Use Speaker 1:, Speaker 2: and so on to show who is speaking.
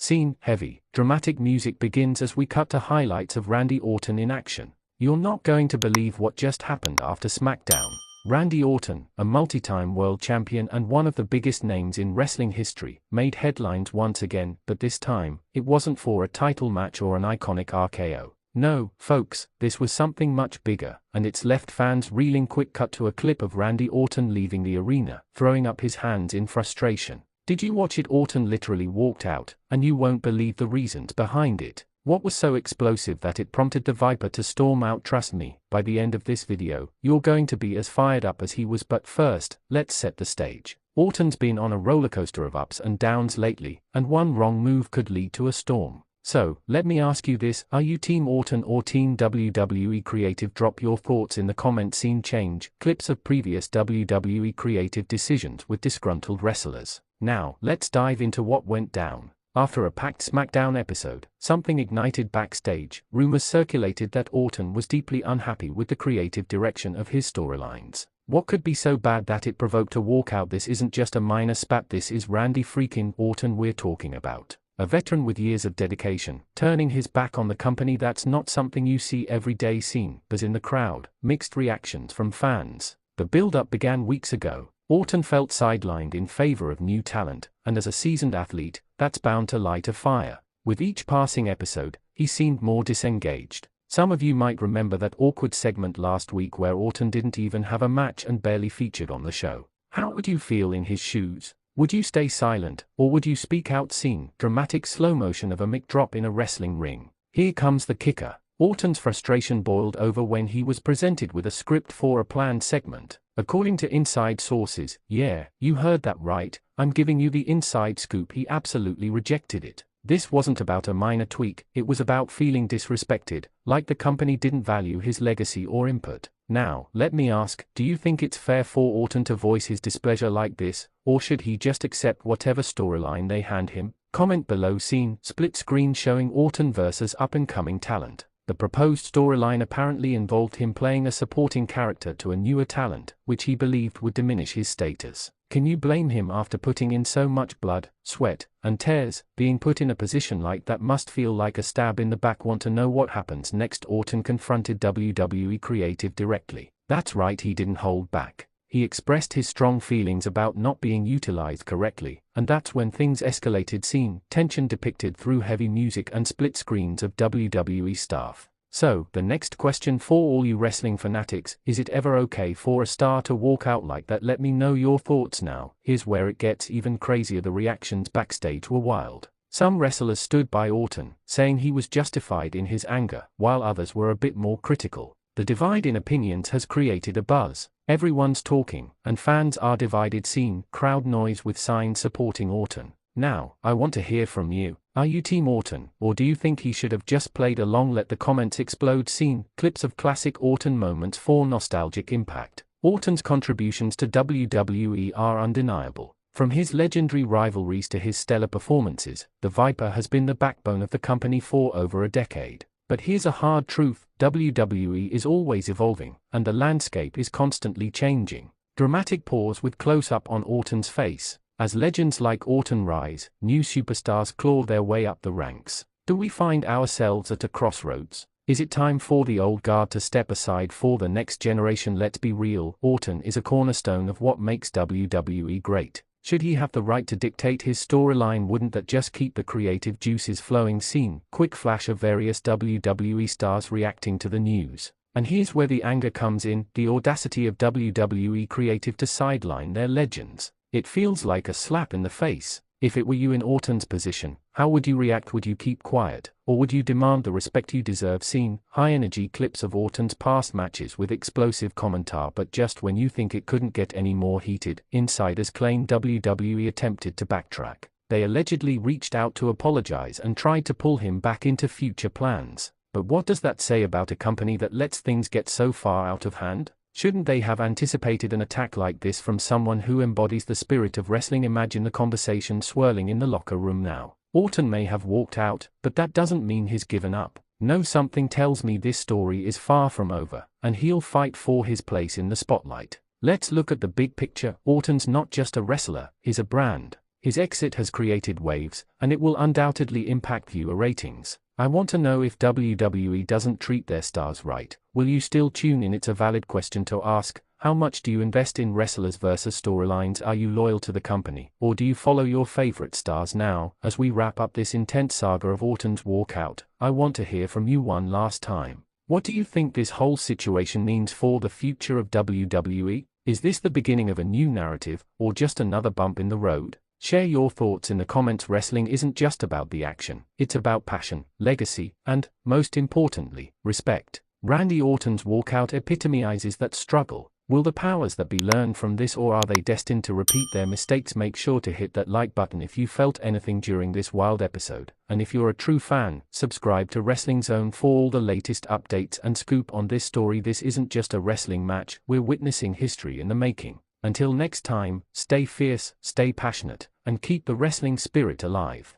Speaker 1: Scene, heavy, dramatic music begins as we cut to highlights of Randy Orton in action. You're not going to believe what just happened after SmackDown. Randy Orton, a multi-time world champion and one of the biggest names in wrestling history, made headlines once again, but this time, it wasn't for a title match or an iconic RKO. No, folks, this was something much bigger, and it's left fans reeling. Quick cut to a clip of Randy Orton leaving the arena, throwing up his hands in frustration. Did you watch it? Orton literally walked out, and you won't believe the reasons behind it. What was so explosive that it prompted the Viper to storm out? Trust me, by the end of this video, you're going to be as fired up as he was. But first, let's set the stage. Orton's been on a rollercoaster of ups and downs lately, and one wrong move could lead to a storm. So, let me ask you this, are you Team Orton or Team WWE Creative? Drop your thoughts in the comment. Scene change, clips of previous WWE Creative decisions with disgruntled wrestlers. Now, let's dive into what went down. After a packed SmackDown episode, something ignited backstage. Rumors circulated that Orton was deeply unhappy with the creative direction of his storylines. What could be so bad that it provoked a walkout? This isn't just a minor spat, this is Randy freaking Orton we're talking about. A veteran with years of dedication, turning his back on the company. That's not something you see every day. Scene, but in the crowd, mixed reactions from fans. The build-up began weeks ago. Orton felt sidelined in favor of new talent, and as a seasoned athlete, that's bound to light a fire. With each passing episode, he seemed more disengaged. Some of you might remember that awkward segment last week where Orton didn't even have a match and barely featured on the show. How would you feel in his shoes? Would you stay silent, or would you speak out? Scene, dramatic slow motion of a mic drop in a wrestling ring. Here comes the kicker. Orton's frustration boiled over when he was presented with a script for a planned segment. According to inside sources, yeah, you heard that right, I'm giving you the inside scoop, he absolutely rejected it. This wasn't about a minor tweak, it was about feeling disrespected, like the company didn't value his legacy or input. Now, let me ask, do you think it's fair for Orton to voice his displeasure like this, or should he just accept whatever storyline they hand him? Comment below. Scene, split screen showing Orton versus up-and-coming talent. The proposed storyline apparently involved him playing a supporting character to a newer talent, which he believed would diminish his status. Can you blame him after putting in so much blood, sweat, and tears? Being put in a position like that must feel like a stab in the back. Want to know what happens next? Orton confronted WWE Creative directly. That's right, he didn't hold back. He expressed his strong feelings about not being utilized correctly, and that's when things escalated. Scene, tension depicted through heavy music and split screens of WWE staff. So, the next question for all you wrestling fanatics, is it ever okay for a star to walk out like that? Let me know your thoughts now. Here's where it gets even crazier. The reactions backstage were wild. Some wrestlers stood by Orton, saying he was justified in his anger, while others were a bit more critical. The divide in opinions has created a buzz. Everyone's talking, and fans are divided. Scene, crowd noise with signs supporting Orton. Now, I want to hear from you. Are you Team Orton, or do you think he should have just played along? Let the comments explode. Scene, clips of classic Orton moments for nostalgic impact. Orton's contributions to WWE are undeniable. From his legendary rivalries to his stellar performances, the Viper has been the backbone of the company for over a decade. But here's a hard truth, WWE is always evolving, and the landscape is constantly changing. Dramatic pause with close-up on Orton's face. As legends like Orton rise, new superstars claw their way up the ranks. Do we find ourselves at a crossroads? Is it time for the old guard to step aside for the next generation? Let's be real, Orton is a cornerstone of what makes WWE great. Should he have the right to dictate his storyline? Wouldn't that just keep the creative juices flowing? Scene, quick flash of various WWE stars reacting to the news. And here's where the anger comes in, the audacity of WWE Creative to sideline their legends. It feels like a slap in the face. If it were you in Orton's position, how would you react? Would you keep quiet, or would you demand the respect you deserve? Scene, high-energy clips of Orton's past matches with explosive commentary. But just when you think it couldn't get any more heated, insiders claim WWE attempted to backtrack. They allegedly reached out to apologize and tried to pull him back into future plans. But what does that say about a company that lets things get so far out of hand? Shouldn't they have anticipated an attack like this from someone who embodies the spirit of wrestling? Imagine the conversation swirling in the locker room now. Orton may have walked out, but that doesn't mean he's given up. No, something tells me this story is far from over, and he'll fight for his place in the spotlight. Let's look at the big picture. Orton's not just a wrestler, he's a brand. His exit has created waves, and it will undoubtedly impact viewer ratings. I want to know if WWE doesn't treat their stars right. Will you still tune in? It's a valid question to ask. How much do you invest in wrestlers versus storylines? Are you loyal to the company, or do you follow your favorite stars? Now, as we wrap up this intense saga of Orton's walkout, I want to hear from you one last time. What do you think this whole situation means for the future of WWE? Is this the beginning of a new narrative, or just another bump in the road? Share your thoughts in the comments. Wrestling isn't just about the action, it's about passion, legacy, and, most importantly, respect. Randy Orton's walkout epitomizes that struggle. Will the powers that be learn from this, or are they destined to repeat their mistakes? Make sure to hit that like button if you felt anything during this wild episode, and if you're a true fan, subscribe to Wrestling Zone for all the latest updates and scoop on this story. This isn't just a wrestling match, we're witnessing history in the making. Until next time, stay fierce, stay passionate, and keep the wrestling spirit alive.